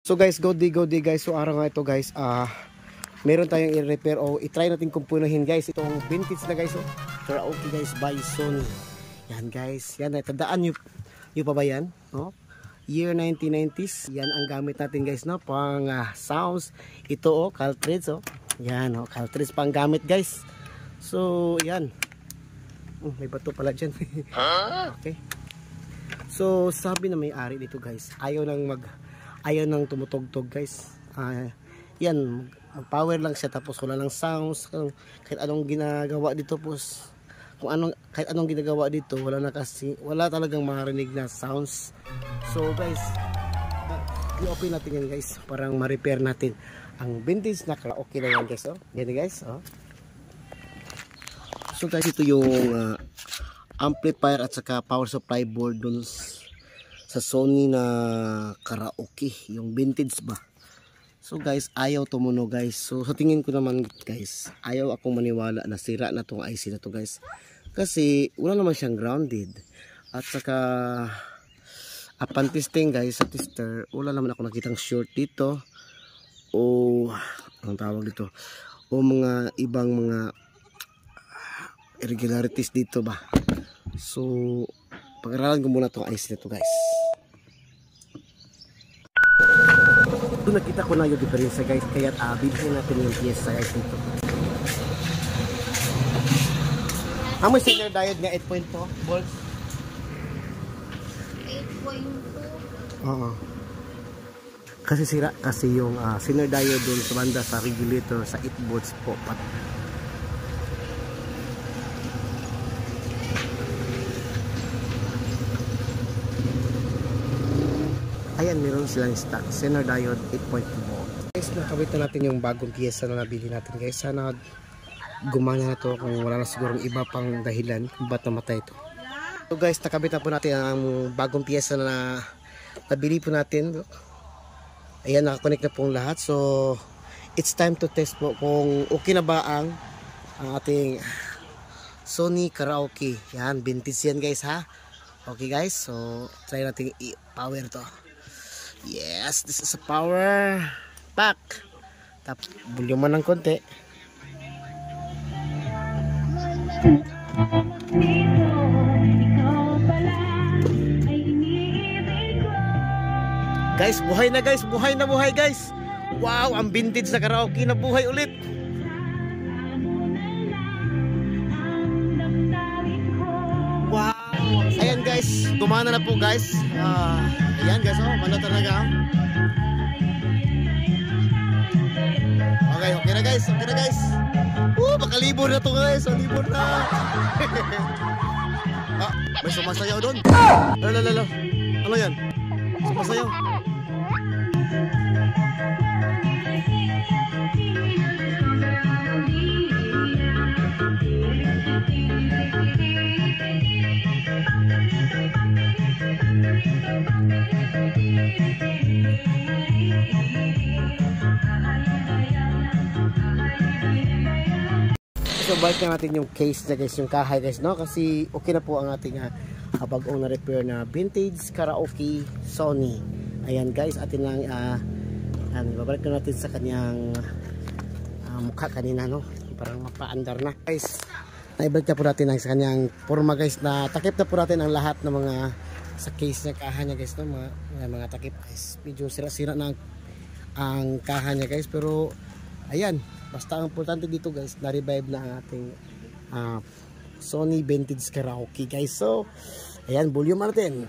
So guys, go day guys. So araw nga ito guys, meron tayong i-repair o i-try natin kumpunahin guys. Itong vintage na guys, karaoke guys by Sony. Yan guys, yan, tandaan nyo pa ba yan? No? Year 1990s, yan ang gamit natin guys, no? Pang sounds. Ito cartridge, yan, cartridge pang gamit guys. So yan, may bato pala dyan. Okay. So sabi na may-ari dito guys, ayaw nang tumutugtog guys. Yan, mag-power lang siya tapos wala lang sounds. Kahit anong ginagawa dito kahit anong ginagawa dito, wala talagang marinig na sounds. So guys, i-open natin yan guys, parang ma-repair natin ang vintage na karaoke na yan guys. Yan guys. So guys, ito yung amplifier at saka power supply board dun sa Sony na karaoke, yung vintage ba. So guys, ayaw tumunog guys. So sa tingin ko naman guys, ayaw akong maniwala na sira na tong IC na to guys. Kasi wala naman siyang grounded. At saka upon testing guys, sa tester, wala naman ako nakitang short dito. O anong tawag dito? O mga ibang mga irregularities dito ba. So pag-aralan ko muna itong IC na to guys. Doon nakita ko na yung diferensya guys, kaya bilhin natin yung pyesa guys dito. May signal diode nga 8.2 volts. 8.2. Kasi sira kasi yung signal diode doon sa banda sa regulator sa 8 volts po. Ayan, meron silang stock Zener diode 8.2 volt. Guys, nakabit na natin yung bagong piyesa na nabili natin guys. Sana gumana na to kung wala na siguro iba pang dahilan kung ba't namatay ito. So guys, nakabit na po natin ang bagong piyesa na nabili po natin. Ayan, nakakonect na pong lahat. So it's time to test po kung okay na ba ang ating Sony karaoke. Yan, vintage yan guys ha. Okay guys, so try natin i-power to. Yes, this is a power pack. Tapos volume ng konti. Guys, buhay na guys, buhay guys. Wow, ang vintage na karaoke na buhay ulit. Wow, ayan guys, gumana na po guys. Ayan guys, mano talaga. Okay na guys, makalibor na to guys, libor na. May sumasayaw doon. Lalo. Ano yan? Sumasayaw. So balik na natin yung case na guys, yung kahay guys, no? Kasi okay na po ang ating bagong na repair na vintage karaoke Sony. Ayan guys, atin lang babalik na natin sa kanyang mukha kanina, no? Parang mapaandar na guys. Naibalik na po natin sa kanyang forma guys, na takip na po natin ang lahat ng mga sa case na kaha niya guys, no? Mga takip guys. Medyo sira-sira na ang kaha niya guys, pero ayan, basta ang importante dito guys, na-revive na ang ating Sony vintage karaoke guys. So ayan, volume natin.